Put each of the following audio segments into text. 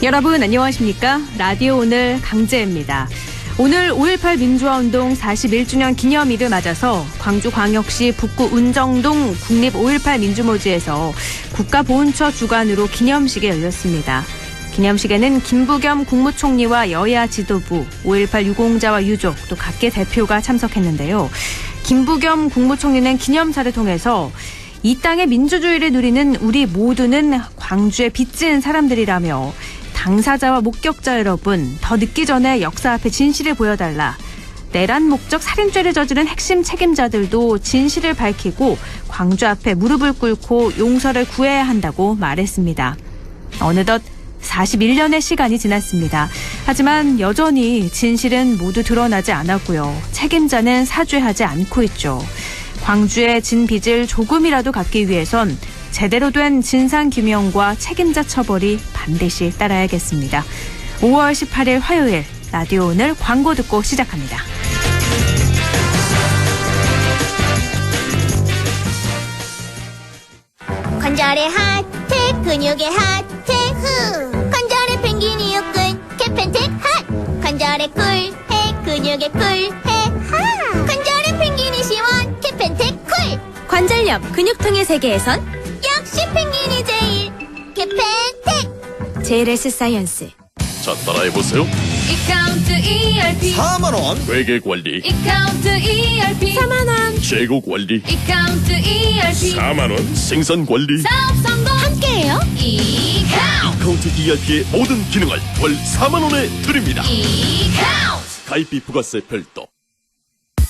여러분 안녕하십니까? 라디오 오늘 강재입니다. 오늘 5.18 민주화운동 41주년 기념일을 맞아서 광주광역시 북구 운정동 국립 5.18 민주모지에서 국가보훈처 주관으로 기념식이 열렸습니다. 기념식에는 김부겸 국무총리와 여야 지도부, 5.18 유공자와 유족, 또 각계 대표가 참석했는데요. 김부겸 국무총리는 기념사를 통해서 이 땅의 민주주의를 누리는 우리 모두는 광주에 빚진 사람들이라며 당사자와 목격자 여러분, 더 늦기 전에 역사 앞에 진실을 보여달라. 내란 목적 살인죄를 저지른 핵심 책임자들도 진실을 밝히고 광주 앞에 무릎을 꿇고 용서를 구해야 한다고 말했습니다. 어느덧 41년의 시간이 지났습니다. 하지만 여전히 진실은 모두 드러나지 않았고요. 책임자는 사죄하지 않고 있죠. 광주의 진 빚을 조금이라도 갚기 위해선 제대로 된 진상규명과 책임자 처벌이 반드시 따라야겠습니다. 5월 18일 화요일 라디오 오늘 광고 듣고 시작합니다. 관절의 하트, 근육의 하트, 관절의 펭귄이 육근, 캐펜텍 핫. 관절의 꿀해, 근육의 꿀해, 하. 관절의 펭귄이 시원, 캐펜텍 쿨. 관절염, 근육통의 세계에선 역시 펭귄이 제일, 캐펜텍. JLS 사이언스. 자, 따라해보세요. 이카운트 ERP 4만원 회계관리, 이카운트 ERP 4만원. 재고관리, 이카운트 ERP 4만원 생산관리. 사업 성공 함께해요. 이카운트 카운트 ERP의 모든 기능을 월 4만원에 드립니다. 이카운트 가입비 부가세 별도.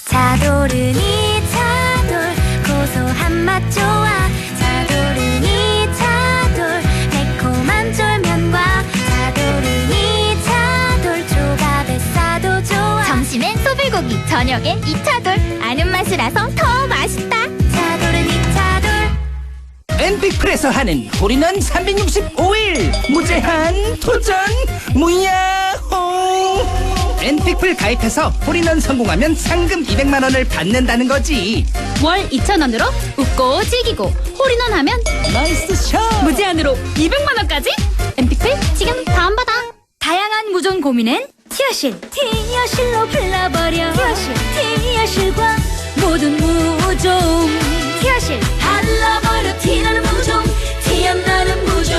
차도르니 차돌 고소한 맛 좋아. 차도르니 차돌 매콤한 쫄면과 차도르니 차돌 조밥에 싸도 좋아. 점심엔 소불고기, 저녁엔 이차돌. 아는 맛이라서 더 맛있다. 차도르니 차돌. 엔픽플에서 하는 홀인원 365일 무제한 도전 무야호. 엔픽플 가입해서 홀인원 성공하면 상금 200만원을 받는다는 거지. 월 2,000원으로 웃고 즐기고 홀인원 하면 나이스 샷. 무제한으로 200만원까지? 엔픽플 지금 다운받아. 다양한 무전 고민엔 티어실. 티어실로 불러버려. 티어실과 모든 무좀. 티어실 달라버려 티나는 무좀 티안나는 무좀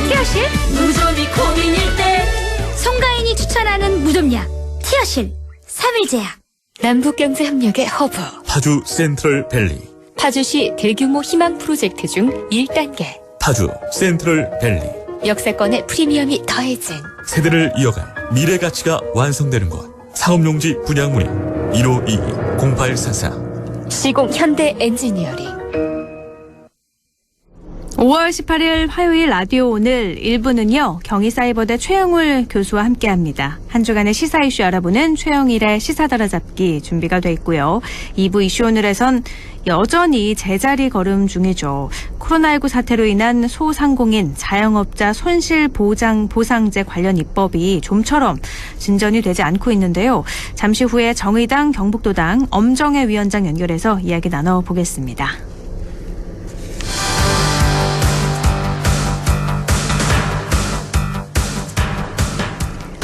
티어실 무좀이 고민일 때 송가인이 추천하는 무좀약 티어실 3일제약. 남북경제협력의 허브 파주 센트럴밸리. 파주시 대규모 희망 프로젝트 중 1단계. 파주 센트럴밸리. 역세권의 프리미엄이 더해진 세대를 이어갈 미래 가치가 완성되는 곳. 사업용지 분양 문의 1522-0844. 시공 현대 엔지니어링. 5월 18일 화요일 라디오 오늘 1부는요. 경희사이버대 최영울 교수와 함께합니다. 한 주간의 시사 이슈 알아보는 최영일의 시사 따라잡기 준비가 돼 있고요. 2부 이슈 오늘에선 여전히 제자리 걸음 중이죠. 코로나19 사태로 인한 소상공인, 자영업자 손실보상제 관련 입법이 좀처럼 진전이 되지 않고 있는데요. 잠시 후에 정의당, 경북도당 엄정혜 위원장 연결해서 이야기 나눠보겠습니다.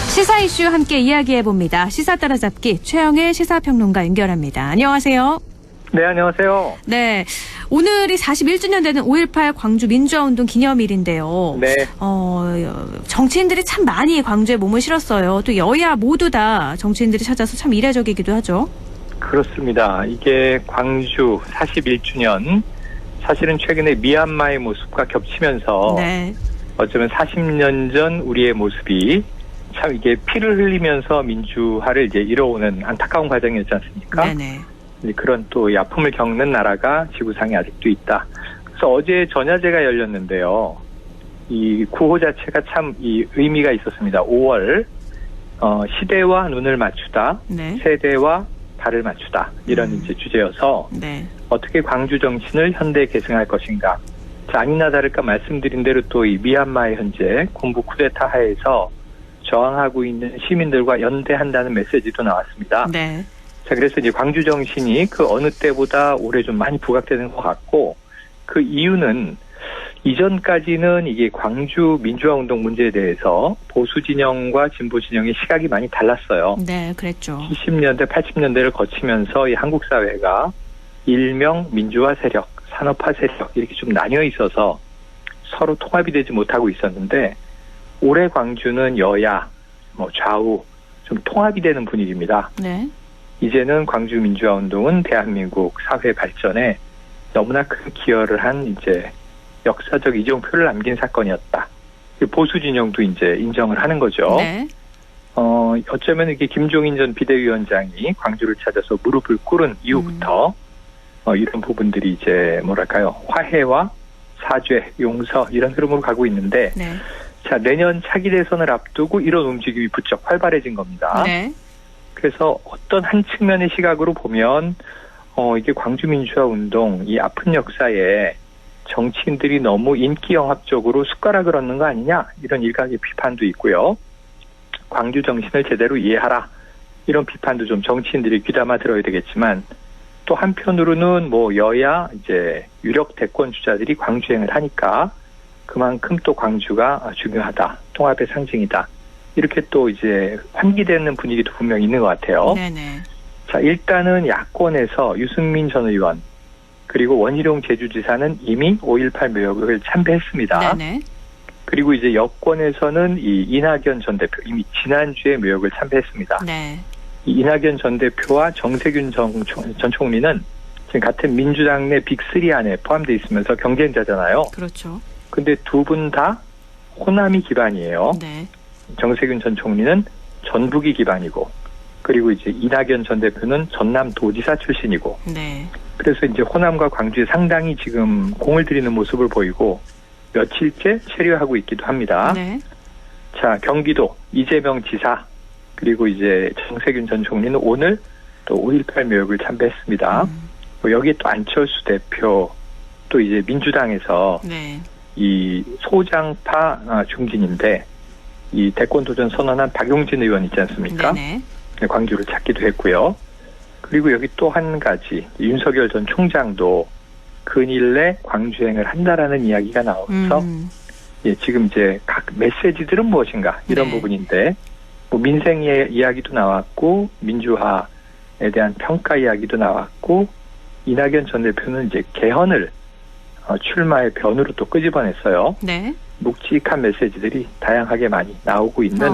시사 이슈 함께 이야기해봅니다. 시사 따라잡기 최영일 시사평론가 연결합니다. 안녕하세요. 네, 안녕하세요. 네, 오늘이 41주년 되는 5.18 광주 민주화운동 기념일인데요. 네. 정치인들이 참 많이 광주에 몸을 실었어요. 또 여야 모두 다 정치인들이 찾아서 참 이례적이기도 하죠. 그렇습니다. 이게 광주 41주년, 사실은 최근에 미얀마의 모습과 겹치면서 네. 어쩌면 40년 전 우리의 모습이 참 이게 피를 흘리면서 민주화를 이제 이뤄오는 안타까운 과정이었지 않습니까? 네네. 그런 또 이 아픔을 겪는 나라가 지구상에 아직도 있다. 그래서 어제 전야제가 열렸는데요. 이 구호 자체가 참 이 의미가 있었습니다. 5월 시대와 눈을 맞추다, 네. 세대와 발을 맞추다 이런 이제 주제여서 네. 어떻게 광주 정신을 현대에 계승할 것인가. 자, 아니나 다를까 말씀드린 대로 또 이 미얀마의 현재 군부 쿠데타 하에서 저항하고 있는 시민들과 연대한다는 메시지도 나왔습니다. 네. 자, 그래서 이제 광주 정신이 그 어느 때보다 올해 좀 많이 부각되는 것 같고, 그 이유는 이전까지는 이게 광주 민주화 운동 문제에 대해서 보수 진영과 진보 진영의 시각이 많이 달랐어요. 네, 그랬죠. 70년대, 80년대를 거치면서 이 한국 사회가 일명 민주화 세력, 산업화 세력 이렇게 좀 나뉘어 있어서 서로 통합이 되지 못하고 있었는데 올해 광주는 여야, 좌우 좀 통합이 되는 분위기입니다. 네. 이제는 광주 민주화 운동은 대한민국 사회 발전에 너무나 큰 기여를 한 이제 역사적 이정표를 남긴 사건이었다. 보수 진영도 이제 인정을 하는 거죠. 네. 어쩌면 이게 김종인 전 비대위원장이 광주를 찾아서 무릎을 꿇은 이후부터 이런 부분들이 이제 뭐랄까요, 화해와 사죄, 용서 이런 흐름으로 가고 있는데, 네. 자, 내년 차기 대선을 앞두고 이런 움직임이 부쩍 활발해진 겁니다. 네. 그래서 어떤 한 측면의 시각으로 보면 이게 광주 민주화 운동 이 아픈 역사에 정치인들이 너무 인기 영합적으로 숟가락을 얹는 거 아니냐 이런 일각의 비판도 있고요. 광주 정신을 제대로 이해하라 이런 비판도 좀 정치인들이 귀담아 들어야 되겠지만, 또 한편으로는 뭐 여야 이제 유력 대권 주자들이 광주행을 하니까 그만큼 또 광주가 중요하다, 통합의 상징이다, 이렇게 또 이제 환기되는 분위기도 분명히 있는 것 같아요. 네네. 자, 일단은 야권에서 유승민 전 의원 그리고 원희룡 제주지사는 이미 5.18 묘역을 참배했습니다. 네네. 그리고 이제 여권에서는 이 이낙연 전 대표 이미 지난주에 묘역을 참배했습니다. 네. 이 이낙연 전 대표와 정세균 전 총리는 지금 같은 민주당 내 빅3 안에 포함되어 있으면서 경쟁자잖아요. 그렇죠. 근데 두 분 다 호남이 기반이에요. 네. 정세균 전 총리는 전북이 기반이고, 그리고 이제 이낙연 전 대표는 전남 도지사 출신이고, 네. 그래서 이제 호남과 광주에 상당히 지금 공을 들이는 모습을 보이고 며칠째 체류하고 있기도 합니다. 네. 자, 경기도 이재명 지사 그리고 이제 정세균 전 총리는 오늘 또 5.18 묘역을 참배했습니다. 여기에 또 안철수 대표, 또 이제 민주당에서 네. 이 소장파 중진인데 이 대권 도전 선언한 박용진 의원 있지 않습니까? 네네. 광주를 찾기도 했고요. 그리고 여기 또 한 가지, 윤석열 전 총장도 근일 내 광주행을 한다라는 이야기가 나오면서 예, 지금 이제 각 메시지들은 무엇인가 이런 네. 부분인데, 뭐 민생의 이야기도 나왔고 민주화에 대한 평가 이야기도 나왔고, 이낙연 전 대표는 이제 개헌을 출마의 변으로 또 끄집어냈어요. 네. 묵직한 메시지들이 다양하게 많이 나오고 있는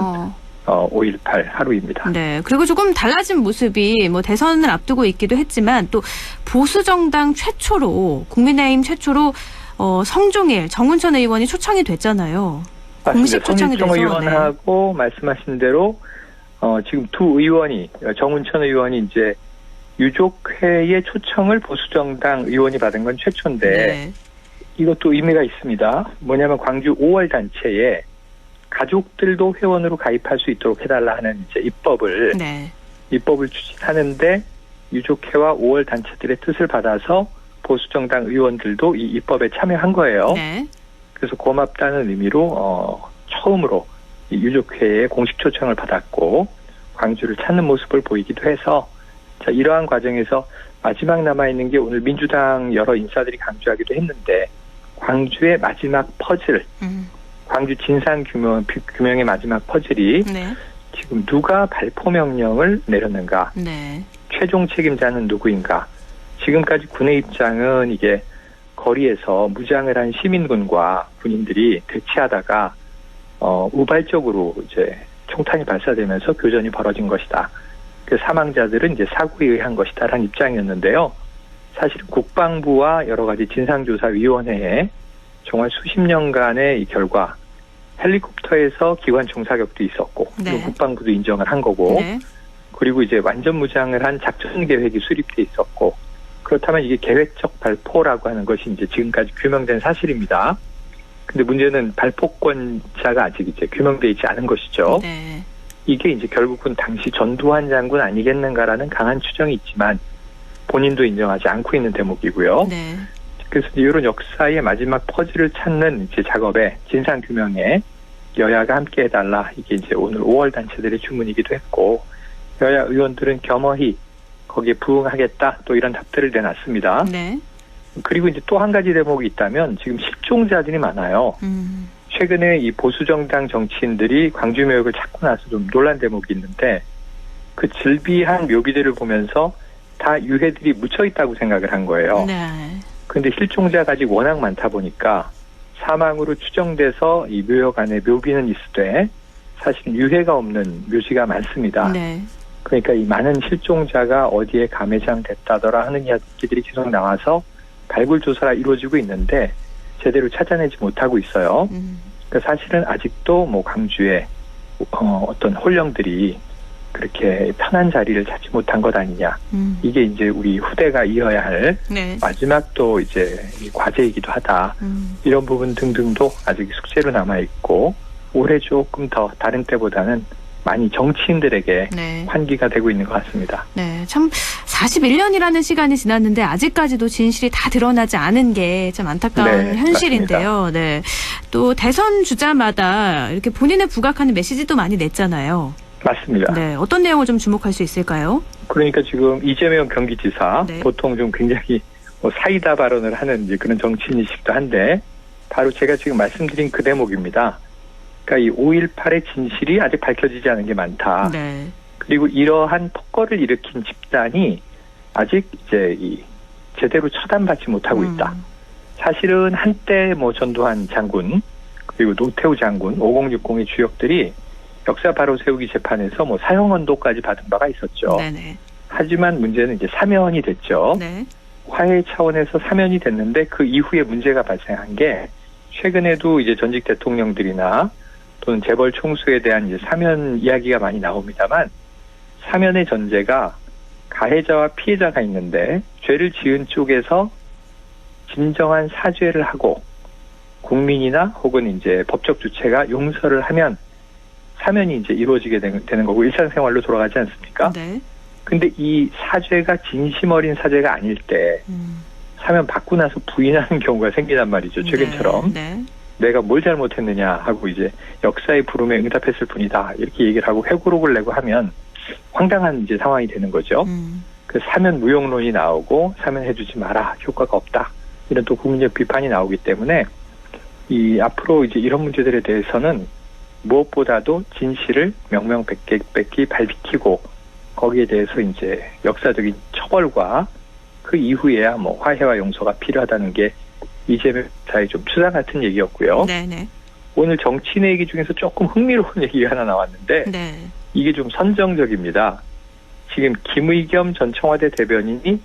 5.18 하루입니다. 네. 그리고 조금 달라진 모습이 뭐 대선을 앞두고 있기도 했지만 또 보수정당 최초로, 국민의힘 최초로 성종일 정운천 의원이 초청이 됐잖아요. 공식 초청이 돼서. 성일종 의원하고 말씀하신 대로 지금 두 의원이, 정운천 의원이 이제 유족회의 초청을 보수정당 의원이 받은 건 최초인데, 네. 이것도 의미가 있습니다. 뭐냐면 광주 5월 단체에 가족들도 회원으로 가입할 수 있도록 해달라 하는 이제 입법을 추진하는데, 유족회와 5월 단체들의 뜻을 받아서 보수정당 의원들도 이 입법에 참여한 거예요. 네. 그래서 고맙다는 의미로 처음으로 이 유족회에 공식 초청을 받았고 광주를 찾는 모습을 보이기도 해서, 자, 이러한 과정에서 마지막 남아있는 게 오늘 민주당 여러 인사들이 강조하기도 했는데, 광주의 마지막 퍼즐, 광주 진상규명의 마지막 퍼즐이 네. 지금 누가 발포 명령을 내렸는가, 네. 최종 책임자는 누구인가. 지금까지 군의 입장은 이게 거리에서 무장을 한 시민군과 군인들이 대치하다가 우발적으로 이제 총탄이 발사되면서 교전이 벌어진 것이다. 그 사망자들은 이제 사고에 의한 것이다라는 입장이었는데요. 사실은 국방부와 여러 가지 진상조사위원회에 정말 수십 년간의 이 결과, 헬리콥터에서 기관총 사격도 있었고, 네. 그리고 국방부도 인정을 한 거고, 네. 그리고 이제 완전 무장을 한 작전 계획이 수립돼 있었고, 그렇다면 이게 계획적 발포라고 하는 것이 이제 지금까지 규명된 사실입니다. 근데 문제는 발포권자가 아직 이제 규명돼 있지 않은 것이죠. 네. 이게 이제 결국은 당시 전두환 장군 아니겠는가라는 강한 추정이 있지만 본인도 인정하지 않고 있는 대목이고요. 네. 그래서 이런 역사의 마지막 퍼즐을 찾는 이제 작업에, 진상 규명에 여야가 함께 해달라, 이게 이제 오늘 5월 단체들의 주문이기도 했고, 여야 의원들은 겸허히 거기에 부응하겠다, 또 이런 답들을 내놨습니다. 네. 그리고 이제 또 한 가지 대목이 있다면 지금 실종자들이 많아요. 최근에 이 보수정당 정치인들이 광주묘역을 찾고 나서 좀 논란 대목이 있는데 그 즐비한 묘비들을 보면서 다 유해들이 묻혀 있다고 생각을 한 거예요. 네. 그런데 실종자가 아직 워낙 많다 보니까 사망으로 추정돼서 이 묘역 안에 묘비는 있으되 사실 유해가 없는 묘지가 많습니다. 네. 그러니까 이 많은 실종자가 어디에 감회장됐다더라 하는 이야기들이 계속 나와서 발굴 조사가 이루어지고 있는데 제대로 찾아내지 못하고 있어요. 그러니까 사실은 아직도 뭐 광주에 어떤 홀령들이 그렇게 편한 자리를 찾지 못한 것 아니냐. 이게 이제 우리 후대가 이어야 할 네. 마지막 또 이제 이 과제이기도 하다. 이런 부분 등등도 아직 숙제로 남아 있고 올해 조금 더 다른 때보다는 많이 정치인들에게 네. 환기가 되고 있는 것 같습니다. 네, 참 41년이라는 시간이 지났는데 아직까지도 진실이 다 드러나지 않은 게 참 안타까운 네, 현실인데요. 맞습니다. 네, 또 대선 주자마다 이렇게 본인을 부각하는 메시지도 많이 냈잖아요. 맞습니다. 네, 어떤 내용을 좀 주목할 수 있을까요? 그러니까 지금 이재명 경기지사 네. 보통 좀 굉장히 뭐 사이다 발언을 하는 이제 그런 정치인이시기도 한데 바로 제가 지금 말씀드린 그 대목입니다. 그러니까 이 5.18의 진실이 아직 밝혀지지 않은 게 많다. 네. 그리고 이러한 폭거를 일으킨 집단이 아직 이제 이 제대로 처단받지 못하고 있다. 사실은 한때 뭐 전두환 장군 그리고 노태우 장군 5060의 주역들이 역사 바로 세우기 재판에서 뭐 사형 언도까지 받은 바가 있었죠. 네네. 하지만 문제는 이제 사면이 됐죠. 네. 화해 차원에서 사면이 됐는데 그 이후에 문제가 발생한 게 최근에도 이제 전직 대통령들이나 또는 재벌 총수에 대한 이제 사면 이야기가 많이 나옵니다만 사면의 전제가 가해자와 피해자가 있는데 죄를 지은 쪽에서 진정한 사죄를 하고 국민이나 혹은 이제 법적 주체가 용서를 하면 사면이 이제 이루어지게 되는 거고 일상생활로 돌아가지 않습니까? 네. 근데 이 사죄가 진심 어린 사죄가 아닐 때 사면 받고 나서 부인하는 경우가 생기단 말이죠. 최근처럼. 네. 내가 뭘 잘못했느냐 하고 이제 역사의 부름에 응답했을 뿐이다. 이렇게 얘기를 하고 회고록을 내고 하면 황당한 이제 상황이 되는 거죠. 그 사면 무용론이 나오고 사면해주지 마라. 효과가 없다. 이런 또 국민적 비판이 나오기 때문에 이 앞으로 이제 이런 문제들에 대해서는 무엇보다도 진실을 명명백백히 발비키고 거기에 대해서 이제 역사적인 처벌과 그 이후에야 뭐 화해와 용서가 필요하다는 게 이재명 지사의 좀 추상 같은 얘기였고요. 네네. 오늘 정치인의 얘기 중에서 조금 흥미로운 얘기가 하나 나왔는데 네. 이게 좀 선정적입니다. 지금 김의겸 전 청와대 대변인이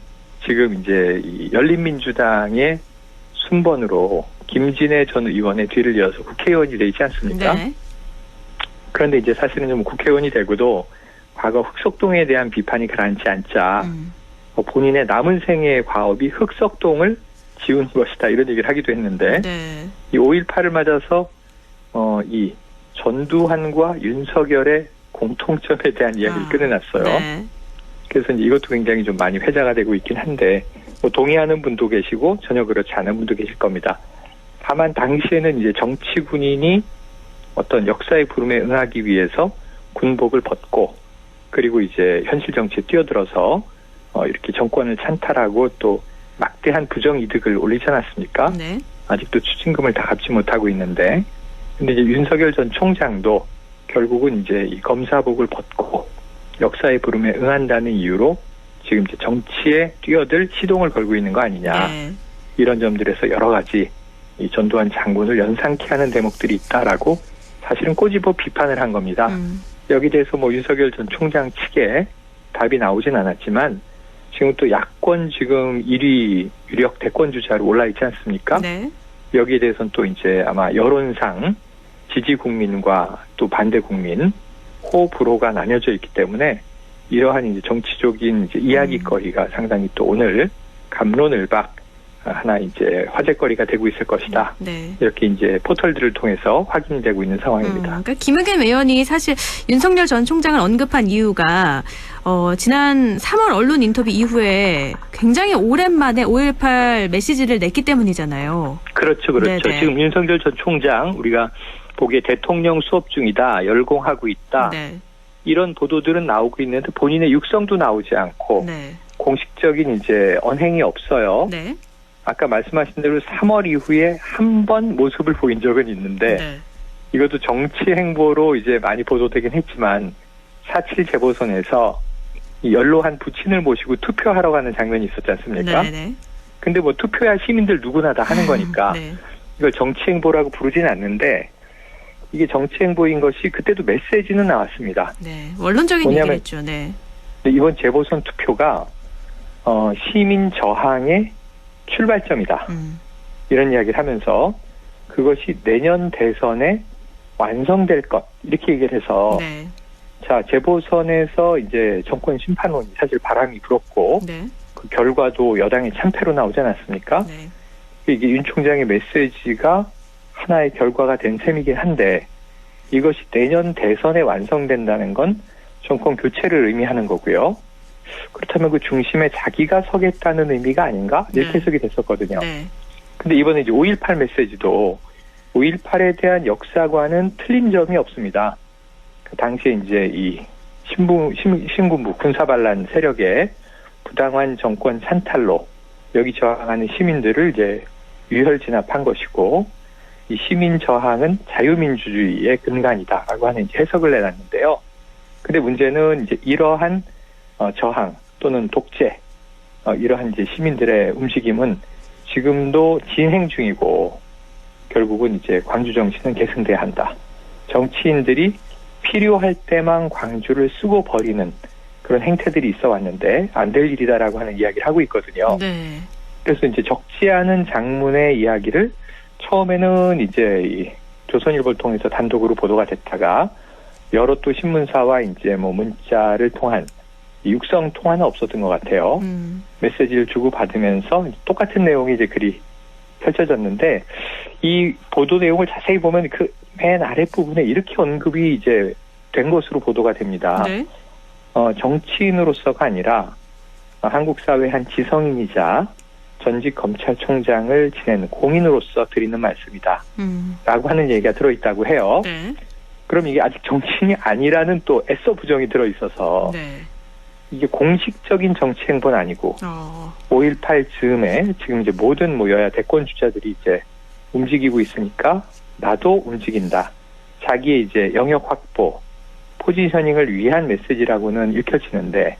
지금 이제 이 열린민주당의 순번으로 김진애 전 의원의 뒤를 이어서 국회의원이 되지 않습니까? 네. 그런데 이제 사실은 좀 국회의원이 되고도 과거 흑석동에 대한 비판이 가라앉지 않자 본인의 남은 생애의 과업이 흑석동을 지우는 것이다 이런 얘기를 하기도 했는데 네. 이 5.18을 맞아서 이 전두환과 윤석열의 공통점에 대한 이야기를 꺼내놨어요. 네. 그래서 이제 이것도 굉장히 좀 많이 회자가 되고 있긴 한데 뭐 동의하는 분도 계시고 전혀 그렇지 않은 분도 계실 겁니다. 다만 당시에는 이제 정치 군인이 어떤 역사의 부름에 응하기 위해서 군복을 벗고 그리고 이제 현실 정치에 뛰어들어서 이렇게 정권을 찬탈하고 또 막대한 부정이득을 올리지 않았습니까? 네. 아직도 추징금을 다 갚지 못하고 있는데 근데 이제 윤석열 전 총장도 결국은 이제 이 검사복을 벗고 역사의 부름에 응한다는 이유로 지금 이제 정치에 뛰어들 시동을 걸고 있는 거 아니냐. 네. 이런 점들에서 여러 가지 이 전두환 장군을 연상케 하는 대목들이 있다라고 사실은 꼬집어 비판을 한 겁니다. 여기 대해서 뭐 윤석열 전 총장 측에 답이 나오진 않았지만 지금 또 야권 지금 1위 유력 대권 주자로 올라 있지 않습니까? 네. 여기에 대해서는 또 이제 아마 여론상 지지 국민과 또 반대 국민 호불호가 나뉘어져 있기 때문에 이러한 이제 정치적인 이제 이야기거리가 상당히 또 오늘 갑론을박 하나 이제 화제거리가 되고 있을 것이다. 네. 이렇게 이제 포털들을 통해서 확인이 되고 있는 상황입니다. 그러니까 김의겸 의원이 사실 윤석열 전 총장을 언급한 이유가 지난 3월 언론 인터뷰 이후에 굉장히 오랜만에 5.18 메시지를 냈기 때문이잖아요. 그렇죠, 그렇죠. 네네. 지금 윤석열 전 총장 우리가 보기에 대통령 수업 중이다, 열공하고 있다. 네. 이런 보도들은 나오고 있는데 본인의 육성도 나오지 않고 네. 공식적인 이제 언행이 없어요. 네. 아까 말씀하신 대로 3월 이후에 한 번 모습을 보인 적은 있는데 네. 이것도 정치 행보로 이제 많이 보도되긴 했지만 4.7 재보선에서 이 연로한 부친을 모시고 투표하러 가는 장면이 있었지 않습니까? 네네. 근데 뭐 투표야 시민들 누구나 다 하는 거니까 네. 이걸 정치 행보라고 부르진 않는데 이게 정치 행보인 것이 그때도 메시지는 나왔습니다. 네. 원론적인 뭐냐면- 얘기겠죠. 네. 근데 이번 재보선 투표가 시민 저항의 출발점이다. 이런 이야기를 하면서 그것이 내년 대선에 완성될 것 이렇게 얘기를 해서 네. 자 재보선에서 이제 정권 심판론이 사실 바람이 불었고 네. 그 결과도 여당의 참패로 나오지 않았습니까? 네. 이게 윤 총장의 메시지가 하나의 결과가 된 셈이긴 한데 이것이 내년 대선에 완성된다는 건 정권 교체를 의미하는 거고요. 그렇다면 그 중심에 자기가 서겠다는 의미가 아닌가? 이렇게 네. 해석이 됐었거든요. 네. 근데 이번에 이제 5.18 메시지도 5.18에 대한 역사과는 틀린 점이 없습니다. 그 당시에 이제 이 신군부 군사반란 세력의 부당한 정권 산탈로 여기 저항하는 시민들을 이제 유혈 진압한 것이고 이 시민 저항은 자유민주주의의 근간이다라고 하는 이제 해석을 내놨는데요. 근데 문제는 이제 이러한 저항 또는 독재 이러한 이제 시민들의 움직임은 지금도 진행 중이고 결국은 이제 광주 정신은 계승돼야 한다. 정치인들이 필요할 때만 광주를 쓰고 버리는 그런 행태들이 있어 왔는데 안 될 일이다라고 하는 이야기를 하고 있거든요. 네. 그래서 이제 적지 않은 장문의 이야기를 처음에는 이제 이 조선일보를 통해서 단독으로 보도가 됐다가 여러 또 신문사와 이제 뭐 문자를 통한 이 육성 통화는 없었던 것 같아요. 메시지를 주고 받으면서 똑같은 내용이 이제 글이 펼쳐졌는데 이 보도 내용을 자세히 보면 그 맨 아랫부분에 이렇게 언급이 이제 된 것으로 보도가 됩니다. 네. 정치인으로서가 아니라 한국 사회의 한 지성인이자 전직 검찰총장을 지낸 공인으로서 드리는 말씀이다. 라고 하는 얘기가 들어있다고 해요. 네. 그럼 이게 아직 정치인이 아니라는 또 애써 부정이 들어있어서 네. 이게 공식적인 정치 행보는 아니고 5.18 즈음에 지금 이제 모든 뭐 여야 대권 주자들이 이제 움직이고 있으니까 나도 움직인다. 자기의 이제 영역 확보, 포지셔닝을 위한 메시지라고는 읽혀지는데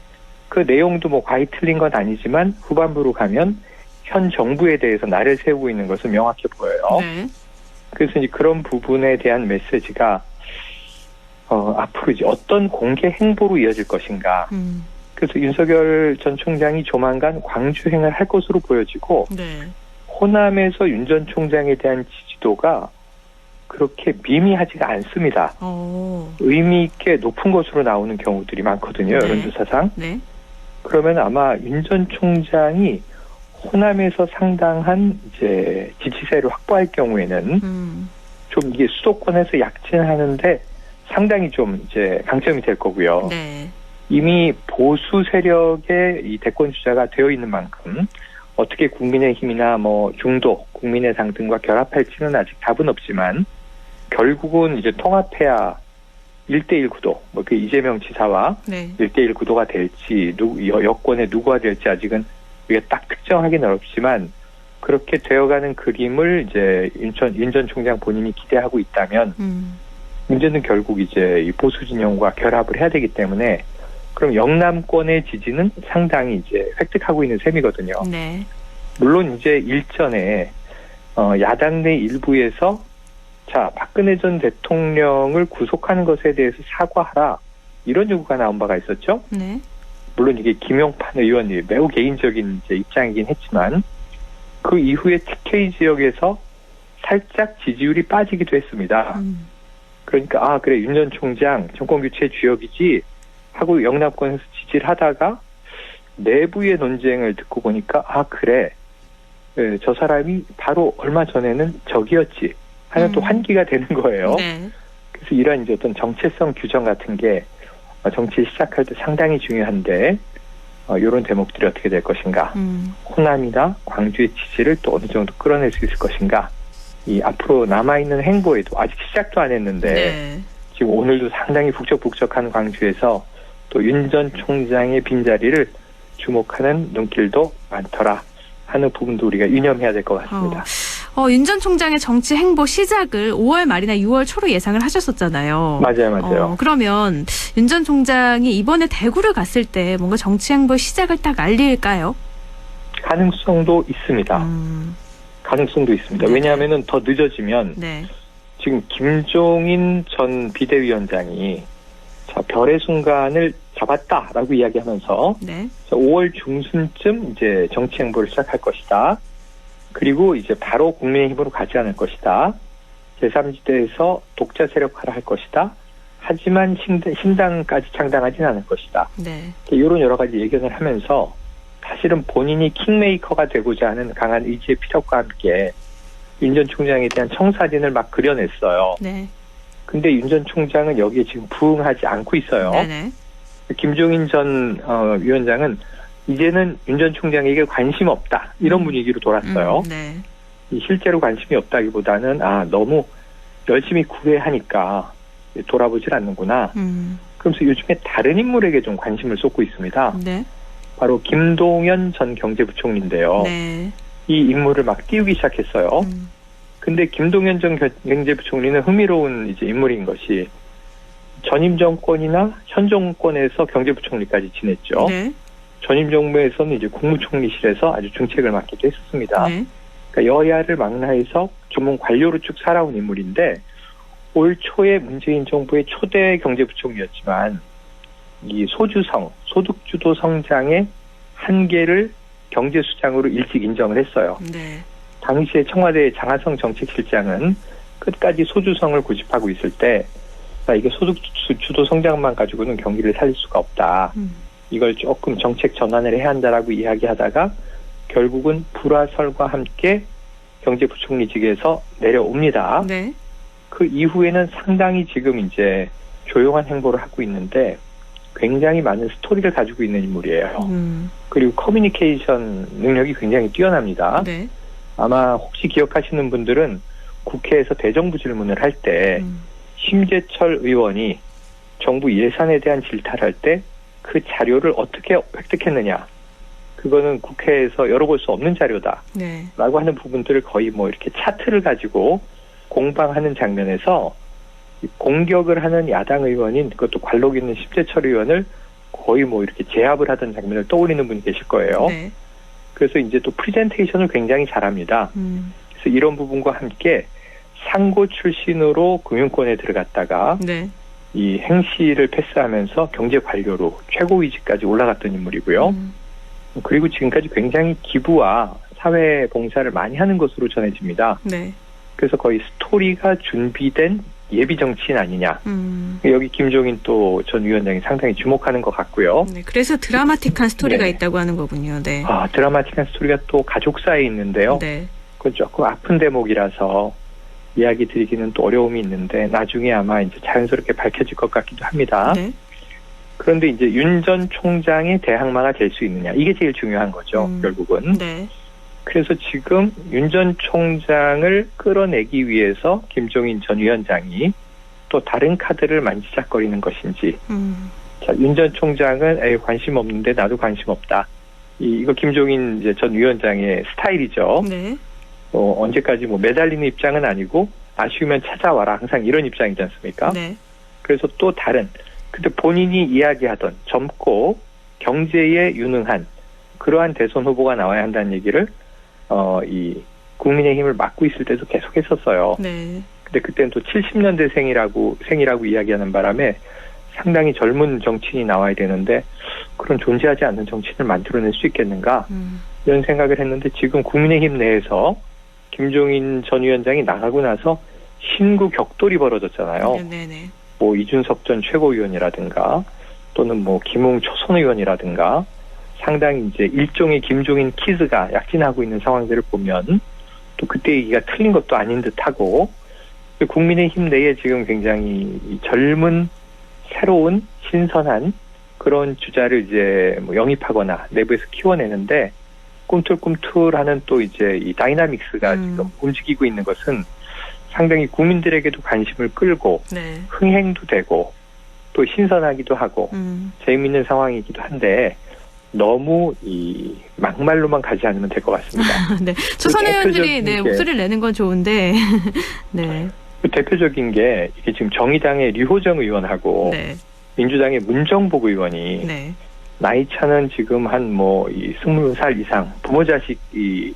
그 내용도 뭐 과히 틀린 건 아니지만 후반부로 가면 현 정부에 대해서 나를 세우고 있는 것은 명확해 보여요. 네. 그래서 이제 그런 부분에 대한 메시지가 앞으로 이제 어떤 공개 행보로 이어질 것인가. 그래서 윤석열 전 총장이 조만간 광주행을 할 것으로 보여지고 네. 호남에서 윤 전 총장에 대한 지지도가 그렇게 미미하지가 않습니다. 의미 있게 높은 것으로 나오는 경우들이 많거든요. 네. 여론조사상. 네. 그러면 아마 윤 전 총장이 호남에서 상당한 이제 지지세를 확보할 경우에는 좀 이게 수도권에서 약진하는데 상당히 좀 이제 강점이 될 거고요. 네. 이미 보수 세력의 이 대권 주자가 되어 있는 만큼 어떻게 국민의힘이나 뭐 중도, 국민의당 등과 결합할지는 아직 답은 없지만 결국은 이제 통합해야 1대1 구도, 뭐 그 이재명 지사와 네. 1대1 구도가 될지 여권의 누구가 될지 아직은 이게 딱 특정하기는 어렵지만 그렇게 되어가는 그림을 이제 윤 전 총장 본인이 기대하고 있다면 문제는 결국 이제 이 보수 진영과 결합을 해야 되기 때문에 그럼 영남권의 지지는 상당히 이제 획득하고 있는 셈이거든요. 네. 물론 이제 일전에 야당 내 일부에서 자 박근혜 전 대통령을 구속하는 것에 대해서 사과하라 이런 요구가 나온 바가 있었죠. 네. 물론 이게 김용판 의원이 매우 개인적인 이제 입장이긴 했지만 그 이후에 TK 지역에서 살짝 지지율이 빠지기도 했습니다. 그러니까 그래 윤 전 총장 정권 교체 주역이지 하고 영남권에서 지지를 하다가 내부의 논쟁을 듣고 보니까 그래 저 사람이 바로 얼마 전에는 적이었지 하는 또 환기가 되는 거예요. 네. 그래서 이런 이제 어떤 정체성 규정 같은 게 정치 시작할 때 상당히 중요한데 이런 대목들이 어떻게 될 것인가. 호남이나 광주의 지지를 또 어느 정도 끌어낼 수 있을 것인가. 이 앞으로 남아있는 행보에도 아직 시작도 안 했는데 네. 지금 오늘도 상당히 북적북적한 광주에서 또 윤 전 총장의 빈자리를 주목하는 눈길도 많더라 하는 부분도 우리가 유념해야 될 것 같습니다. 윤 전 총장의 정치 행보 시작을 5월 말이나 6월 초로 예상을 하셨었잖아요. 맞아요. 그러면 윤 전 총장이 이번에 대구를 갔을 때 뭔가 정치 행보 시작을 딱 알릴까요? 가능성도 있습니다. 가능성도 있습니다. 네. 왜냐하면 더 늦어지면 네. 지금 김종인 전 비대위원장이 자, 별의 순간을 잡았다라고 이야기하면서 네. 5월 중순쯤 이제 정치 행보를 시작할 것이다. 그리고 이제 바로 국민의힘으로 가지 않을 것이다. 제3지대에서 독자 세력화를 할 것이다. 하지만 신당까지 창당하지는 않을 것이다. 네. 이런 여러 가지 예견을 하면서 사실은 본인이 킹메이커가 되고자 하는 강한 의지의 피력과 함께 윤 전 총장에 대한 청사진을 막 그려냈어요. 네. 근데 윤 전 총장은 여기에 지금 부응하지 않고 있어요. 네네. 김종인 전 위원장은 이제는 윤 전 총장에게 관심 없다. 이런 분위기로 돌았어요. 네. 실제로 관심이 없다기보다는 너무 열심히 구애하니까 돌아보질 않는구나. 그러면서 요즘에 다른 인물에게 좀 관심을 쏟고 있습니다. 네. 바로 김동연 전 경제부총리인데요. 네. 이 인물을 막 띄우기 시작했어요. 근데 김동연 전 경제부총리는 흥미로운 이제 인물인 것이 전임 정권이나 현 정권에서 경제부총리까지 지냈죠. 네. 전임 정부에서는 이제 국무총리실에서 아주 중책을 맡기도 했었습니다. 네. 그러니까 여야를 망라해서 전문 관료로 쭉 살아온 인물인데 올 초에 문재인 정부의 초대 경제부총리였지만 이 소주성, 소득주도 성장의 한계를 경제수장으로 일찍 인정을 했어요. 네. 당시에 청와대 장하성 정책실장은 끝까지 소주성을 고집하고 있을 때 이게 소득주도 성장만 가지고는 경기를 살릴 수가 없다. 이걸 조금 정책 전환을 해야 한다라고 이야기하다가 결국은 불화설과 함께 경제부총리직에서 내려옵니다. 네. 그 이후에는 상당히 지금 이제 조용한 행보를 하고 있는데 굉장히 많은 스토리를 가지고 있는 인물이에요. 그리고 커뮤니케이션 능력이 굉장히 뛰어납니다. 네. 아마 혹시 기억하시는 분들은 국회에서 대정부 질문을 할 때 심재철 의원이 정부 예산에 대한 질타를 할 때 그 자료를 어떻게 획득했느냐. 그거는 국회에서 열어볼 수 없는 자료다. 네. 라고 하는 부분들을 거의 뭐 이렇게 차트를 가지고 공방하는 장면에서 공격을 하는 야당 의원인 그것도 관록 있는 심재철 의원을 거의 뭐 이렇게 제압을 하던 장면을 떠올리는 분이 계실 거예요. 네. 그래서 이제 또 프레젠테이션을 굉장히 잘합니다. 그래서 이런 부분과 함께 상고 출신으로 금융권에 들어갔다가 네. 이 행시를 패스하면서 경제 관료로 최고위직까지 올라갔던 인물이고요. 그리고 지금까지 굉장히 기부와 사회 봉사를 많이 하는 것으로 전해집니다. 네. 그래서 거의 스토리가 준비된 예비 정치인 아니냐. 여기 김종인 또 전 위원장이 상당히 주목하는 것 같고요. 네. 그래서 드라마틱한 스토리가 네. 있다고 하는 거군요. 네. 드라마틱한 스토리가 또 가족사에 있는데요. 네. 그건 조금 아픈 대목이라서 이야기 드리기는 또 어려움이 있는데 나중에 아마 이제 자연스럽게 밝혀질 것 같기도 합니다. 네. 그런데 이제 윤 전 총장의 대항마가 될 수 있느냐. 이게 제일 중요한 거죠. 결국은. 네. 그래서 지금 윤 전 총장을 끌어내기 위해서 김종인 전 위원장이 또 다른 카드를 만지작거리는 것인지. 자, 윤 전 총장은 관심 없는데 나도 관심 없다. 이거 김종인 이제 전 위원장의 스타일이죠. 네. 언제까지 뭐 매달리는 입장은 아니고 아쉬우면 찾아와라. 항상 이런 입장이지 않습니까? 네. 그래서 또 다른 근데 본인이 이야기하던 젊고 경제에 유능한 그러한 대선 후보가 나와야 한다는 얘기를 이 국민의힘을 맡고 있을 때도 계속 했었어요. 네. 근데 그때는 또 70년대 생이라고 이야기하는 바람에 상당히 젊은 정치인이 나와야 되는데 그런 존재하지 않는 정치인을 만들어낼 수 있겠는가 이런 생각을 했는데 지금 국민의힘 내에서 김종인 전 위원장이 나가고 나서 신구 격돌이 벌어졌잖아요. 네네. 뭐 이준석 전 최고위원이라든가 또는 뭐 김웅 초선 의원이라든가 상당히 이제 일종의 김종인 키즈가 약진하고 있는 상황들을 보면 또 그때 얘기가 틀린 것도 아닌 듯하고 국민의힘 내에 지금 굉장히 젊은 새로운 신선한 그런 주자를 이제 뭐 영입하거나 내부에서 키워내는데 꿈틀꿈틀하는 또 이제 이 다이나믹스가 지금 움직이고 있는 것은 상당히 국민들에게도 관심을 끌고 네. 흥행도 되고 또 신선하기도 하고 재미있는 상황이기도 한데 너무 이 막말로만 가지 않으면 될 것 같습니다. 네. 초선 의원들이 네, 게, 목소리를 내는 건 좋은데 네. 그 대표적인 게 이게 지금 정의당의 류호정 의원하고 네. 민주당의 문정복 의원이 네. 나이 차는 지금 한 뭐 이 20살 이상 부모 자식 이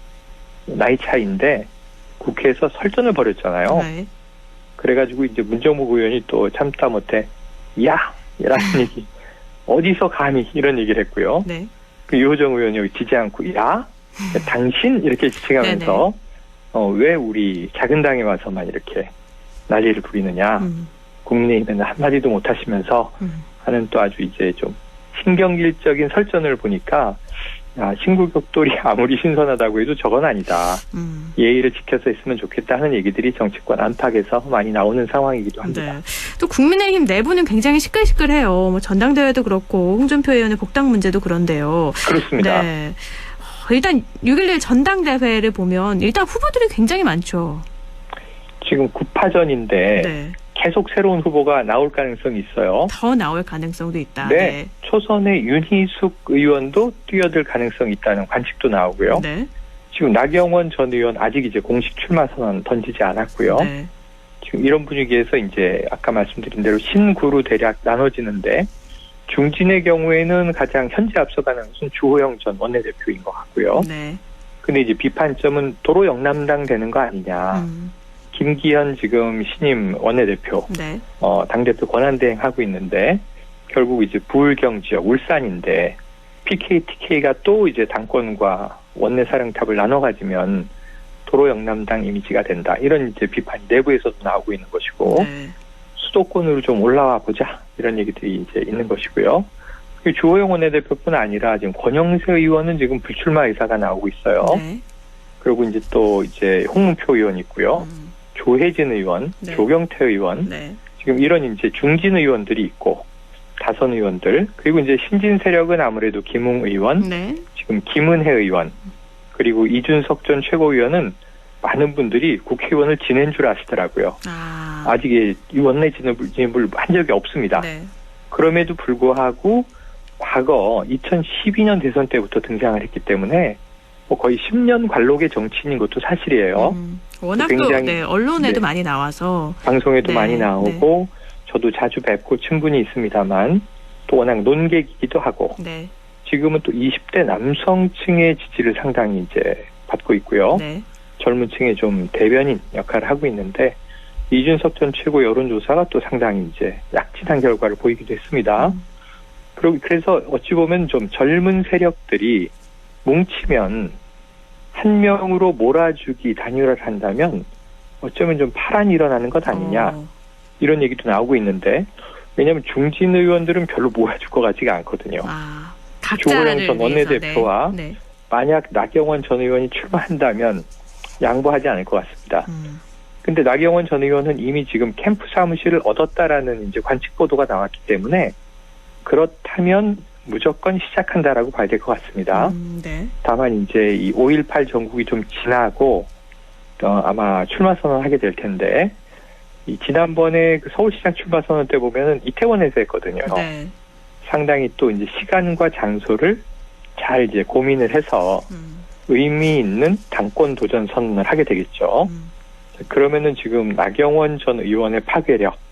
나이 차인데 국회에서 설전을 벌였잖아요. 네. 그래가지고 이제 문정복 의원이 또 참다 못해 야! 이라는 얘기 어디서 감히 이런 얘기를 했고요. 네. 그 유호정 의원이 여기 지지 않고 야? 당신? 이렇게 지칭하면서 왜 우리 작은 당에 와서만 이렇게 난리를 부리느냐. 국민의힘에는 한마디도 못하시면서 하는 또 아주 이제 좀 신경질적인 설전을 보니까 신구격돌이 아무리 신선하다고 해도 저건 아니다. 예의를 지켜서 했으면 좋겠다 하는 얘기들이 정치권 안팎에서 많이 나오는 상황이기도 합니다. 네. 또 국민의힘 내부는 굉장히 시끌시끌해요. 뭐 전당대회도 그렇고 홍준표 의원의 복당 문제도 그런데요. 그렇습니다. 네. 일단 6.11 전당대회를 보면 일단 후보들이 굉장히 많죠. 지금 9파전인데 네. 계속 새로운 후보가 나올 가능성이 있어요. 더 나올 가능성도 있다. 네. 네. 초선의 윤희숙 의원도 뛰어들 가능성이 있다는 관측도 나오고요. 네. 지금 나경원 전 의원 아직 이제 공식 출마 선언 던지지 않았고요. 네. 지금 이런 분위기에서 이제 아까 말씀드린 대로 신구로 대략 나눠지는데 중진의 경우에는 가장 현재 앞서가는 것은 주호영 전 원내대표인 것 같고요. 네. 근데 이제 비판점은 도로 영남당 되는 거 아니냐. 김기현 지금 신임 원내대표, 네. 당대표 권한대행 하고 있는데 결국 이제 부울경 지역 울산인데 PK, TK가 또 이제 당권과 원내 사령탑을 나눠 가지면 도로 영남당 이미지가 된다. 이런 이제 비판이 내부에서도 나오고 있는 것이고 네. 수도권으로 좀 올라와 보자 이런 얘기들이 이제 있는 것이고요. 주호영 원내대표뿐 아니라 지금 권영세 의원은 지금 불출마 의사가 나오고 있어요. 네. 그리고 이제 또 이제 홍문표 의원 있고요. 조혜진 의원, 네. 조경태 의원, 네. 지금 이런 이제 중진 의원들이 있고 다선 의원들 그리고 이제 신진 세력은 아무래도 김웅 의원, 네. 지금 김은혜 의원 그리고 이준석 전 최고위원은 많은 분들이 국회의원을 지낸 줄 아시더라고요. 아직 원내 진입을 한 적이 없습니다. 네. 그럼에도 불구하고 과거 2012년 대선 때부터 등장을 했기 때문에 뭐 거의 10년 관록의 정치인인 것도 사실이에요. 워낙 또 네, 언론에도 많이 나와서 방송에도 네, 많이 나오고 저도 자주 뵙고 친분이 있습니다만 또 워낙 논객이기도 하고 네. 지금은 또 20대 남성층의 지지를 상당히 이제 받고 있고요. 네. 젊은 층의 좀 대변인 역할을 하고 있는데 이준석 전 최고 여론조사가 또 상당히 이제 약진한 결과를 보이기도 했습니다. 그래서 어찌 보면 좀 젊은 세력들이 뭉치면 한 명으로 몰아주기 단일화를 한다면 어쩌면 좀 파란이 일어나는 것 아니냐 이런 얘기도 나오고 있는데 왜냐하면 중진 의원들은 별로 모아줄 것 같지가 않거든요. 조호영 전 원내대표와 네. 만약 나경원 전 의원이 출마한다면 양보하지 않을 것 같습니다. 근데 나경원 전 의원은 이미 지금 캠프 사무실을 얻었다라는 이제 관측 보도가 나왔기 때문에 그렇다면 무조건 시작한다라고 봐야 될 것 같습니다. 네. 다만 이제 이 5.18 전국이 좀 지나고 아마 출마 선언하게 될 텐데 이 지난번에 그 서울시장 출마 선언 때 보면은 이태원에서 했거든요. 네. 상당히 또 이제 시간과 장소를 잘 이제 고민을 해서 의미 있는 당권 도전 선언을 하게 되겠죠. 그러면은 지금 나경원 전 의원의 파괴력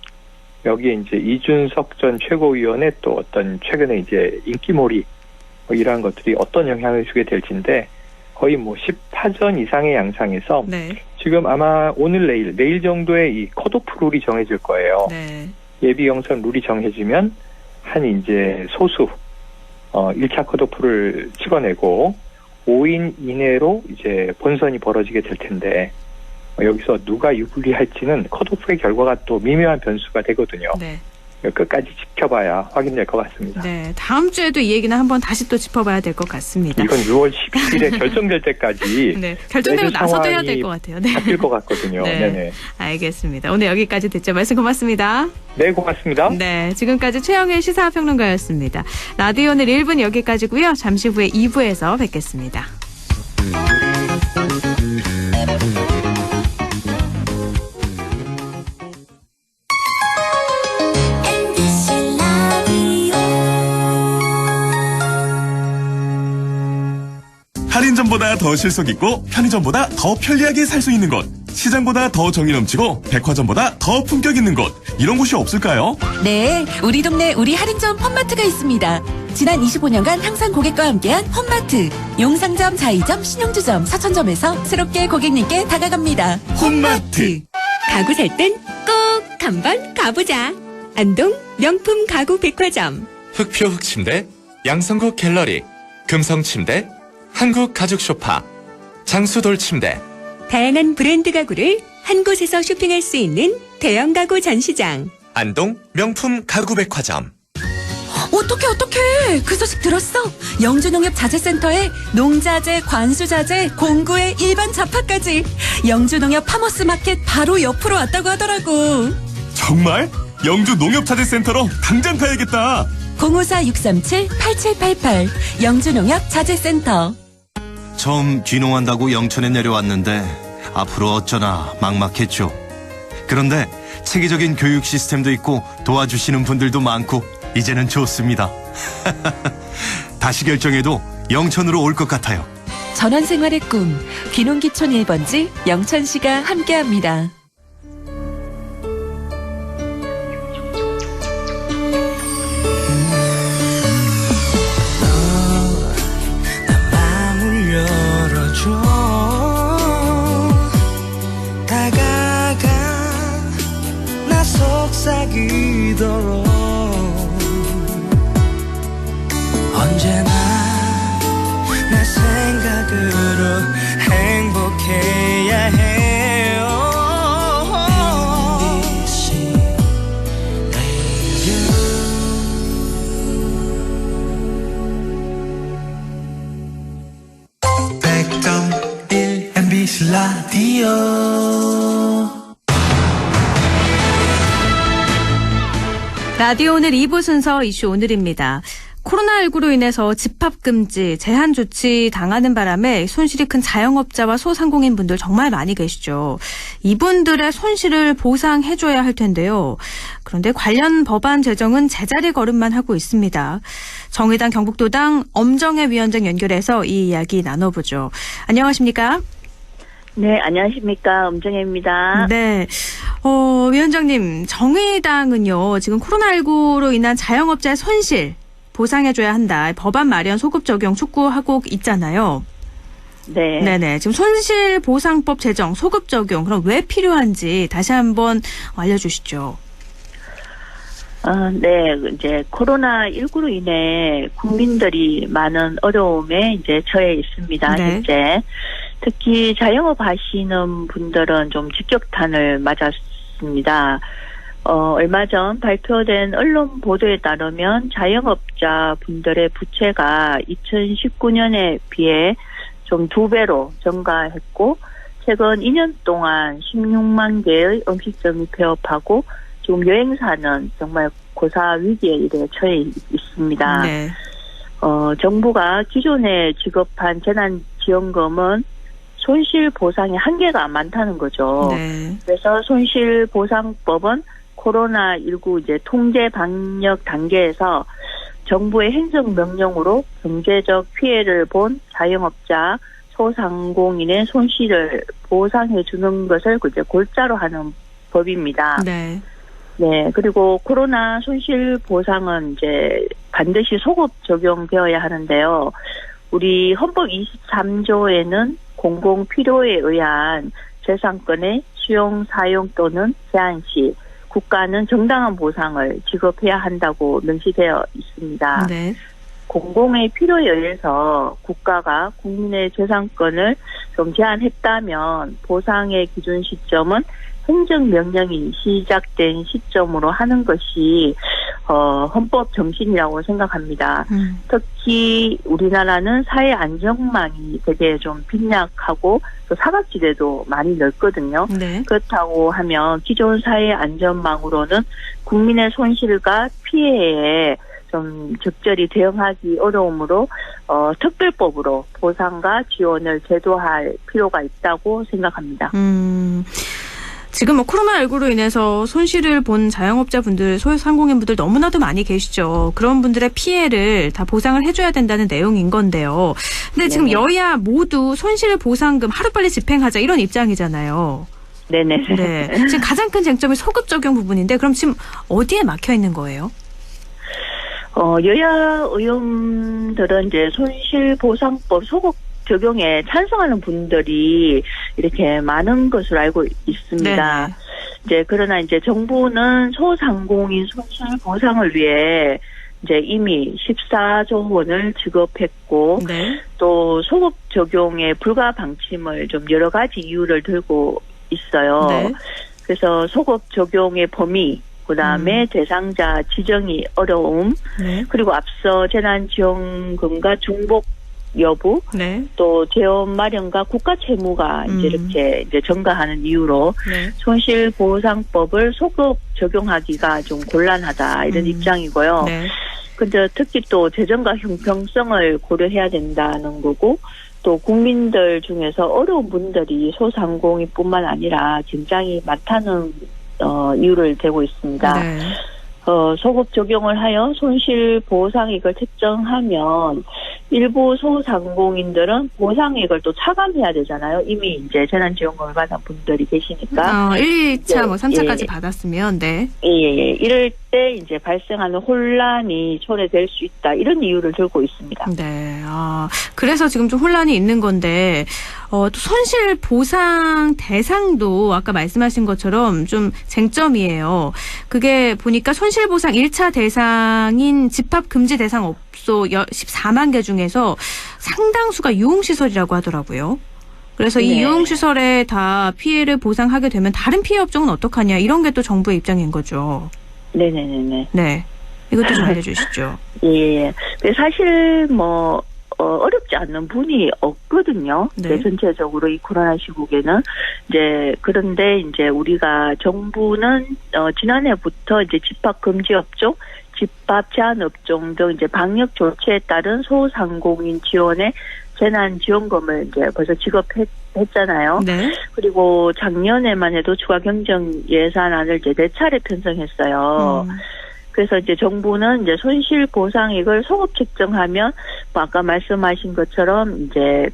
여기에 이제 이준석 전 최고위원의 또 어떤 최근에 이제 인기몰이 뭐 이러한 것들이 어떤 영향을 주게 될지인데 거의 뭐 10파전 이상의 양상에서 네. 지금 아마 오늘 내일 정도에 이 컷오프 룰이 정해질 거예요. 네. 예비 경선 룰이 정해지면 한 이제 소수 1차 컷오프를 찍어내고 5인 이내로 이제 본선이 벌어지게 될 텐데 여기서 누가 유리할지는 컷오프의 결과가 또 미묘한 변수가 되거든요. 네. 끝까지 지켜봐야 확인될 것 같습니다. 네, 다음 주에도 이 얘기는 한번 다시 또 짚어봐야 될 것 같습니다. 이건 6월 10일에 결정될 때까지 네, 결정되고 나서도 해야 될 것 같아요. 네. 바뀔 것 같거든요. 네. 네네. 알겠습니다. 오늘 여기까지 듣죠. 말씀 고맙습니다. 네, 고맙습니다. 네, 지금까지 최영일 시사평론가였습니다. 라디오 오늘 1분 여기까지고요. 잠시 후에 2부에서 뵙겠습니다. 편의점보다 더 실속 있고 편의점보다 더 편리하게 살 수 있는 곳. 시장보다 더 정이 넘치고 백화점보다 더 품격 있는 곳. 이런 곳이 없을까요? 네, 우리 동네 우리 할인점 홈마트가 있습니다. 지난 25년간 항상 고객과 함께한 홈마트. 용상점, 자이점, 신용주점, 사천점에서 새롭게 고객님께 다가갑니다. 홈마트. 가구 살 땐 꼭 한번 가보자. 안동 명품 가구 백화점. 흑표 흑침대, 양성국 갤러리, 금성침대, 한국 가죽 소파, 장수돌 침대. 다양한 브랜드 가구를 한 곳에서 쇼핑할 수 있는 대형 가구 전시장. 안동 명품 가구 백화점. 어떡해. 그 소식 들었어? 영주농협자재센터에 농자재, 관수자재, 공구에 일반 잡화까지. 영주농협 파머스마켓 바로 옆으로 왔다고 하더라고. 정말? 영주 농협자재센터로 당장 가야겠다. 054-637-8788 영주농협자재센터. 처음 귀농한다고 영천에 내려왔는데 앞으로 어쩌나 막막했죠. 그런데 체계적인 교육 시스템도 있고 도와주시는 분들도 많고 이제는 좋습니다. 다시 결정해도 영천으로 올 것 같아요. 전원생활의 꿈, 귀농귀촌 1번지 영천시가 함께합니다. 다가가 나 속삭이도록 언제나 내 생각으로 행복해야 해요. MBC MBC 라디오. 라디오 오늘 2부 순서 이슈 오늘입니다. 코로나19로 인해서 집합금지, 제한 조치 당하는 바람에 손실이 큰 자영업자와 소상공인 분들 정말 많이 계시죠. 이분들의 손실을 보상해줘야 할 텐데요. 그런데 관련 법안 제정은 제자리 걸음만 하고 있습니다. 정의당 경북도당 엄정혜 위원장 연결해서 이 이야기 나눠보죠. 안녕하십니까? 네, 안녕하십니까. 엄정혜입니다. 네. 위원장님, 정의당은요, 지금 코로나19로 인한 자영업자의 손실 보상해줘야 한다. 법안 마련 소급 적용 촉구하고 있잖아요. 네. 네네. 지금 손실보상법 제정 소급 적용, 그럼 왜 필요한지 다시 한번 알려주시죠. 네. 이제 코로나19로 인해 국민들이 많은 어려움에 이제 처해 있습니다. 네. 현재. 특히 자영업 하시는 분들은 좀 직격탄을 맞았습니다. 얼마 전 발표된 언론 보도에 따르면 자영업자 분들의 부채가 2019년에 비해 좀 2배로 증가했고, 최근 2년 동안 16만 개의 음식점이 폐업하고, 지금 여행사는 정말 고사 위기에 이래 처해 있습니다. 네. 정부가 기존에 지급한 재난지원금은 손실 보상의 한계가 많다는 거죠. 네. 그래서 손실보상법은 코로나19 이제 통제 방역 단계에서 정부의 행정명령으로 경제적 피해를 본 자영업자, 소상공인의 손실을 보상해 주는 것을 이제 골자로 하는 법입니다. 네. 네. 그리고 코로나 손실 보상은 이제 반드시 소급 적용되어야 하는데요. 우리 헌법 23조에는 공공 필요에 의한 재산권의 수용, 사용 또는 제한 시 국가는 정당한 보상을 지급해야 한다고 명시되어 있습니다. 네. 공공의 필요에 의해서 국가가 국민의 재산권을 좀 제한했다면 보상의 기준 시점은 행정명령이 시작된 시점으로 하는 것이 헌법 정신이라고 생각합니다. 특히 우리나라는 사회 안정망이 되게 좀 빈약하고 또 사각지대도 많이 넓거든요. 네. 그렇다고 하면 기존 사회 안전망으로는 국민의 손실과 피해에 좀 적절히 대응하기 어려우므로 특별법으로 보상과 지원을 제도할 필요가 있다고 생각합니다. 지금 코로나19로 인해서 손실을 본 자영업자분들, 소상공인분들 너무나도 많이 계시죠. 그런 분들의 피해를 다 보상을 해줘야 된다는 내용인 건데요. 근데 지금 여야 모두 손실보상금 하루빨리 집행하자 이런 입장이잖아요. 네네. 네. 지금 가장 큰 쟁점이 소급 적용 부분인데 그럼 지금 어디에 막혀 있는 거예요? 여야 의원들은 이제 손실보상법 소급 적용에 찬성하는 분들이 이렇게 많은 것으로 알고 있습니다. 네. 이제 그러나 이제 정부는 소상공인 손실 보상을 위해 이제 이미 14조 원을 지급했고 네. 또 소급 적용의 불가 방침을 좀 여러 가지 이유를 들고 있어요. 네. 그래서 소급 적용의 범위, 그다음에 대상자 지정이 어려움, 네. 그리고 앞서 재난지원금과 중복 여부, 네. 또 재원 마련과 국가 채무가 이제 이렇게 이제 증가하는 이유로 네. 손실보상법을 소급 적용하기가 좀 곤란하다 이런 입장이고요. 네. 근데 특히 또 재정과 형평성을 고려해야 된다는 거고, 또 국민들 중에서 어려운 분들이 소상공인뿐만 아니라 굉장히 많다는 이유를 대고 있습니다. 네. 소급 적용을 하여 손실보상액을 책정하면 일부 소상공인들은 보상액을 또 차감해야 되잖아요. 이미 이제 재난지원금을 받은 분들이 계시니까. 1, 2차, 네, 뭐 3차까지 예. 받았으면, 네. 예. 이럴 때 이제 발생하는 혼란이 초래될 수 있다. 이런 이유를 들고 있습니다. 네. 그래서 지금 좀 혼란이 있는 건데, 또 손실 보상 대상도 아까 말씀하신 것처럼 좀 쟁점이에요. 그게 보니까 손실 보상 1차 대상인 집합 금지 대상 업소 14만 개 중에서 상당수가 유흥시설이라고 하더라고요. 그래서 이 네. 유흥시설에 다 피해를 보상하게 되면 다른 피해 업종은 어떡하냐 이런 게 또 정부의 입장인 거죠. 네네네네. 네. 이것도 좀 알려주시죠. 예. 사실 뭐 어렵지 않는 분이 없거든요. 네. 전체적으로 이 코로나 시국에는 이제 그런데 이제 우리가 정부는 지난해부터 이제 집합 금지 업종, 집합 제한 업종 등 이제 방역 조치에 따른 소상공인 지원에 재난지원금을 이제 벌써 지급했잖아요. 네. 그리고 작년에만 해도 추가 경정 예산안을 이제 4차례 편성했어요. 그래서 이제 정부는 이제 손실 보상액을 소급 책정하면 뭐 아까 말씀하신 것처럼 이제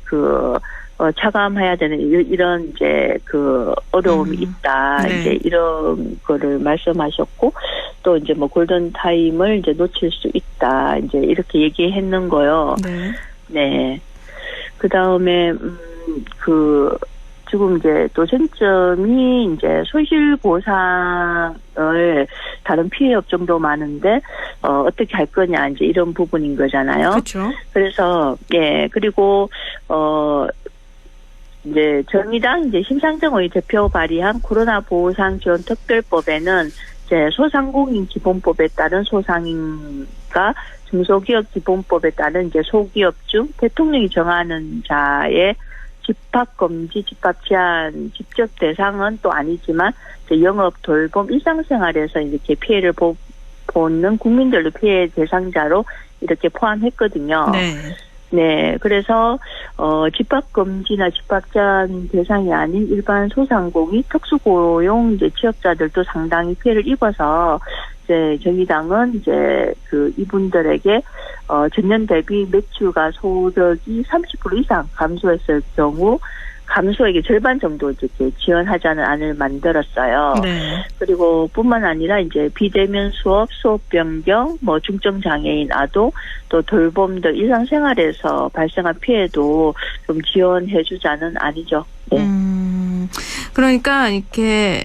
차감해야 되는 이런 이제 어려움이 있다. 네. 이제 이런 거를 말씀하셨고 또 이제 뭐 골든 타임을 이제 놓칠 수 있다. 이제 이렇게 얘기했는 거요. 네. 네. 그다음에 지금 이제 또 쟁점이 이제 손실 보상을 다른 피해 업종도 많은데 어떻게 할 거냐 이제 이런 부분인 거잖아요. 그렇죠. 그래서 그리고 이제 정의당 이제 심상정 의원 대표 발의한 코로나 보상 지원 특별법에는 이제 소상공인 기본법에 따른 소상인과 중소기업 기본법에 따른 이제 소기업 중 대통령이 정하는 자의 집합금지, 집합제한, 직접 대상은 또 아니지만 영업, 돌봄, 일상생활에서 이렇게 피해를 보는 국민들도 피해 대상자로 이렇게 포함했거든요. 네. 네, 그래서 집합금지나 집합제한 대상이 아닌 일반 소상공인, 특수고용 이제 취업자들도 상당히 피해를 입어서 이제 정의당은 이제 이분들에게 전년 대비 매출과 소득이 30% 이상 감소했을 경우 감소액의 절반 정도 이렇게 지원하자는 안을 만들었어요. 네. 그리고 뿐만 아니라 이제 비대면 수업, 수업 변경, 뭐 중증 장애인 아동, 또 돌봄 등 일상생활에서 발생한 피해도 좀 지원해주자는 안이죠. 네. 그러니까 이렇게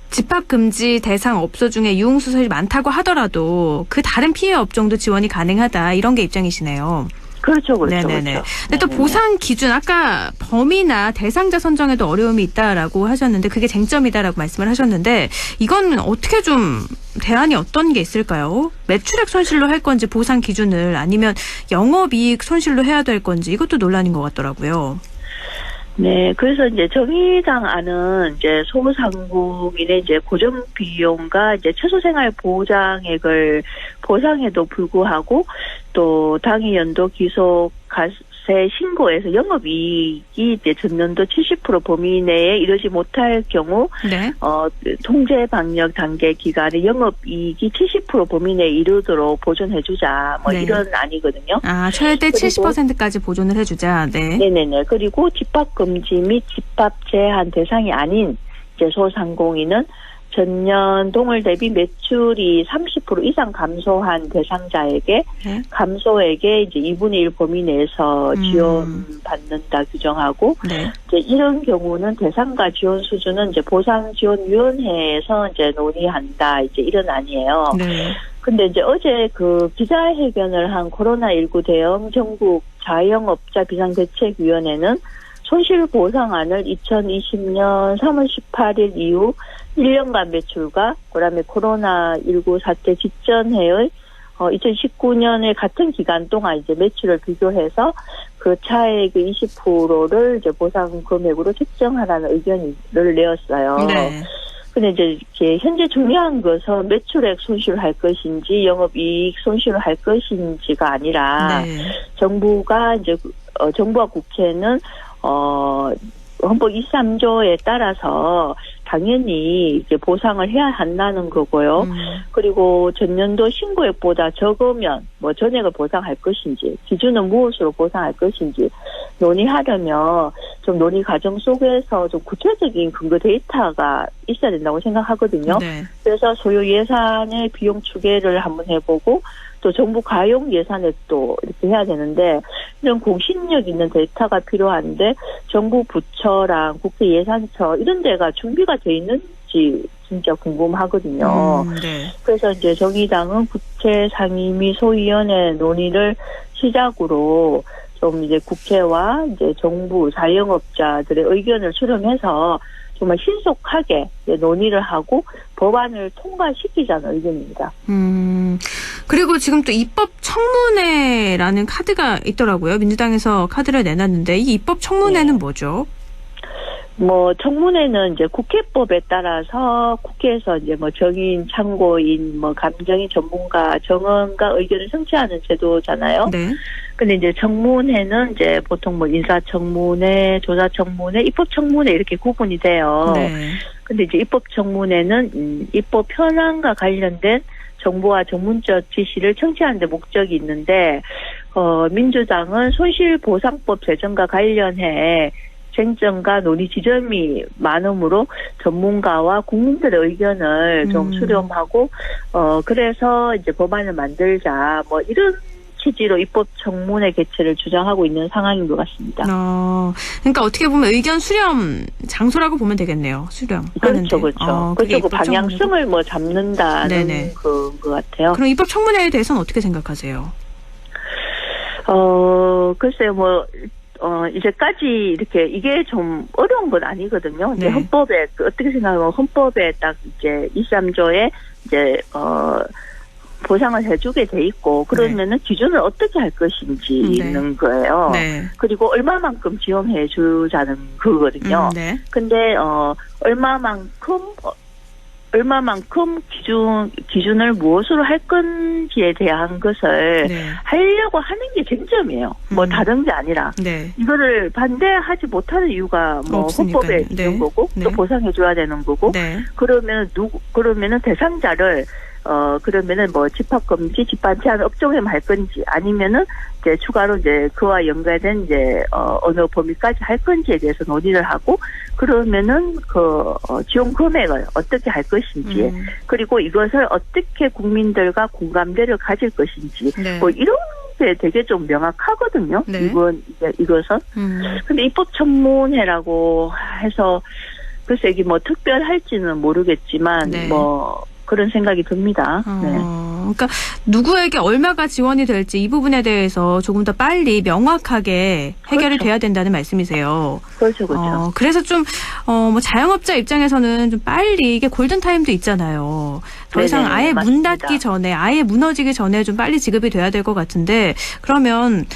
집합금지 대상 업소 중에 유흥시설이 많다고 하더라도 그 다른 피해 업종도 지원이 가능하다 이런 게 입장이시네요. 그렇죠. 네네네. 그렇죠. 근데 또 보상 기준 아까 범위나 대상자 선정에도 어려움이 있다라고 하셨는데 그게 쟁점이다라고 말씀을 하셨는데 이건 어떻게 좀 대안이 어떤 게 있을까요? 매출액 손실로 할 건지 보상 기준을 아니면 영업이익 손실로 해야 될 건지 이것도 논란인 것 같더라고요. 네, 그래서 이제 정의당 안은 이제 소상공인의 이제 고정 비용과 이제 최소생활 보장액을 보상에도 불구하고 또 당의 연도 기속 신고에서 영업이익이 이제 전년도 70% 범위 내에 이르지 못할 경우 네. 통제 방역 단계 기간에 영업이익이 70% 범위 내에 이르도록 보존해주자 뭐 네. 이런 안이거든요. 최대 70%까지 보존을 해주자. 네. 네네네. 그리고 집합 금지 및 집합 제한 대상이 아닌 이제 소상공인은 전년 동월 대비 매출이 30% 이상 감소한 대상자에게 네. 감소액의 이제 2분의 1 범위 내에서 지원받는다 규정하고 네. 이제 이런 경우는 대상과 지원 수준은 이제 보상지원위원회에서 이제 논의한다 이제 이런 안이에요. 네. 근데 이제 어제 그 기자회견을 한 코로나19 대응 전국 자영업자 비상대책위원회는 손실보상안을 2020년 3월 18일 이후 1년간 매출과 그다음에 코로나19 사태 직전해의 2019년의 같은 기간 동안 이제 매출을 비교해서 그 차액의 20%를 이제 보상 금액으로 책정하라는 의견을 내었어요. 네. 근데 이제 현재 중요한 것은 매출액 손실을 할 것인지 영업이익 손실을 할 것인지가 아니라 네. 정부가 국회는 헌법 23조에 따라서 당연히 이제 보상을 해야 한다는 거고요. 그리고 전년도 신고액보다 적으면 뭐 전액을 보상할 것인지 기준은 무엇으로 보상할 것인지 논의하려면 좀 논의 과정 속에서 좀 구체적인 근거 데이터가 있어야 된다고 생각하거든요. 네. 그래서 소요 예산의 비용 추계를 한번 해보고 또 정부 가용 예산액도 이렇게 해야 되는데 이런 공신력 있는 데이터가 필요한데 정부 부처랑 국회 예산처 이런 데가 준비가 돼 있는지 진짜 궁금하거든요. 네. 그래서 이제 정의당은 국회 상임위 소위원회 논의를 시작으로 좀 이제 국회와 이제 정부 자영업자들의 의견을 수렴해서 정말 신속하게 논의를 하고 법안을 통과시키자는 의견입니다. 그리고 지금 또 입법 청문회라는 카드가 있더라고요. 민주당에서 카드를 내놨는데 이 입법 청문회는 뭐죠? 뭐 청문회는 이제 국회법에 따라서 국회에서 이제 뭐 정인, 참고인, 뭐 감정인 전문가, 정언가 의견을 청취하는 제도잖아요. 네. 근데 이제 청문회는 이제 보통 뭐 인사청문회, 조사청문회, 입법청문회 이렇게 구분이 돼요. 네. 근데 이제 입법청문회는 입법 현안과 관련된 정보와 전문적 지시를 청취하는 데 목적이 있는데, 민주당은 손실보상법 제정과 관련해 쟁점과 논의 지점이 많으므로 전문가와 국민들의 의견을 좀 수렴하고, 그래서 이제 법안을 만들자, 뭐 이런 취지로 입법 청문회 개최를 주장하고 있는 상황인 것 같습니다. 그러니까 어떻게 보면 의견 수렴 장소라고 보면 되겠네요. 수렴. 그렇죠, 그렇죠. 그리고 방향성을 뭐 잡는다는 네네. 것 같아요. 그럼 입법 청문회에 대해서는 어떻게 생각하세요? 글쎄요, 뭐. 이제까지 이렇게 이게 좀 어려운 건 아니거든요. 이제 네. 헌법에 어떻게 생각하면 헌법에 딱 이제 23조에 이제 보상을 해주게 돼 있고 그러면은 기준을 어떻게 할 것인지 있는 거예요. 네. 그리고 얼마만큼 지원해 주자는 그거거든요. 네. 근데 얼마만큼 기준을 무엇으로 할 건지에 대한 것을 하려고 하는 게 쟁점이에요. 뭐 다른 게 아니라. 네. 이거를 반대하지 못하는 이유가 뭐 헌법에 있는 거고 또 보상해줘야 되는 거고 그러면은 대상자를 그러면은 뭐 집합금지, 집합제한 업종에만 할 건지 아니면은 이제 추가로 이제 그와 연관된 이제 어느 범위까지 할 건지에 대해서 논의를 하고 그러면은 지원 금액을 어떻게 할 것인지 그리고 이것을 어떻게 국민들과 공감대를 가질 것인지 뭐 이런 게 되게 좀 명확하거든요. 이것은. 근데 입법청문회라고 해서 글쎄 이게 뭐 특별할지는 모르겠지만 뭐. 그런 생각이 듭니다. 그러니까 누구에게 얼마가 지원이 될지 이 부분에 대해서 조금 더 빨리 명확하게 해결이 돼야 된다는 말씀이세요. 그렇죠, 그렇죠. 그래서 좀 뭐 자영업자 입장에서는 좀 빨리 이게 골든 타임도 있잖아요. 더 이상 아예 맞습니다. 문 닫기 전에 아예 무너지기 전에 좀 빨리 지급이 돼야 될 것 같은데 그러면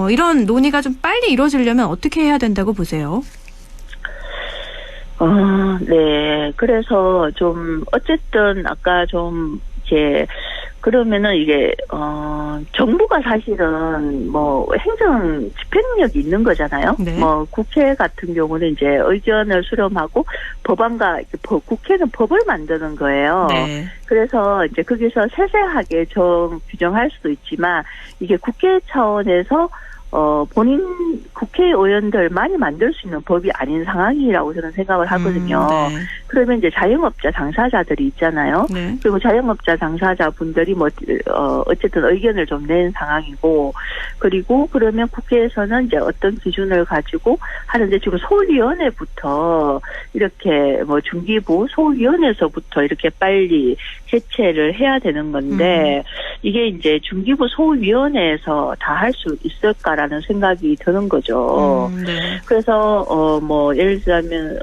이런 논의가 좀 빨리 이루어지려면 어떻게 해야 된다고 보세요? 네. 그래서 좀, 어쨌든, 아까 좀, 그러면은 이게, 정부가 사실은 뭐 행정 집행력이 있는 거잖아요. 네. 뭐 국회 같은 경우는 이제 의견을 수렴하고 법안과 국회는 법을 만드는 거예요. 네. 그래서 이제 거기서 세세하게 규정할 수도 있지만 이게 국회 차원에서 본인 국회의원들만이 만들 수 있는 법이 아닌 상황이라고 저는 생각을 하거든요. 네. 그러면 이제 자영업자 당사자들이 있잖아요. 네. 그리고 자영업자 당사자분들이 어쨌든 의견을 좀 낸 상황이고, 그리고 그러면 국회에서는 이제 어떤 기준을 가지고 하는데 지금 소위원회부터 이렇게 뭐 중기부 소위원회에서부터 이렇게 빨리 개최를 해야 되는 건데 이게 이제 중기부 소위원회에서 다 할 수 있을까라는 생각이 드는 거죠. 네. 그래서 뭐 예를 들자면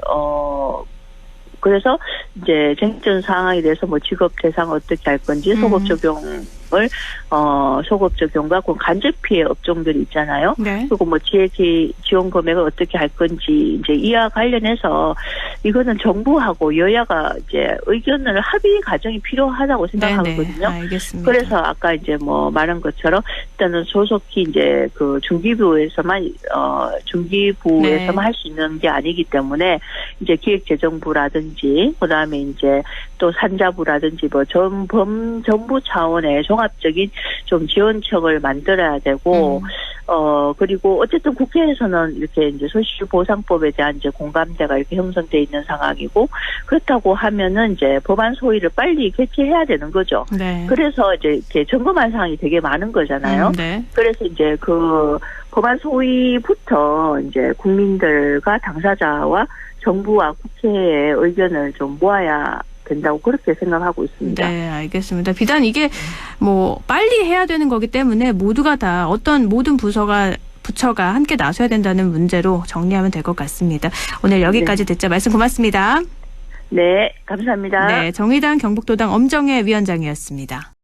그래서 이제 쟁점 사항에 대해서 뭐 직업 대상 어떻게 할 건지 소급 적용을 소급 적용과 그 간접 피해 업종들이 있잖아요. 네. 그리고 뭐 지원 금액을 어떻게 할 건지 이제 이와 관련해서 이거는 정부하고 여야가 이제 의견을 합의 과정이 필요하다고 생각하거든요. 알겠습니다. 그래서 아까 이제 뭐 말한 것처럼 일단은 소속히 이제 그 중기부에서만 할 수 있는 게 아니기 때문에 이제 기획재정부라든지 그다음에 이제 또 산자부라든지 뭐 정부 차원의 종합적인 좀 지원책을 만들어야 되고 그리고 어쨌든 국회에서는 이렇게 이제 손실보상법에 대한 이제 공감대가 이렇게 형성돼 있는 상황이고 그렇다고 하면은 이제 법안 소위를 빨리 개최해야 되는 거죠. 네. 그래서 이제 이렇게 점검한 사항이 되게 많은 거잖아요. 네. 그래서 이제 그 법안 소위부터 이제 국민들과 당사자와 정부와 국회의 의견을 좀 모아야 된다고 그렇게 생각하고 있습니다. 네, 알겠습니다. 비단 이게 뭐 빨리 해야 되는 거기 때문에 모두가 다 모든 부처가 함께 나서야 된다는 문제로 정리하면 될 것 같습니다. 오늘 여기까지 듣자. 말씀 고맙습니다. 네, 감사합니다. 네, 정의당 경북도당 엄정혜 위원장이었습니다.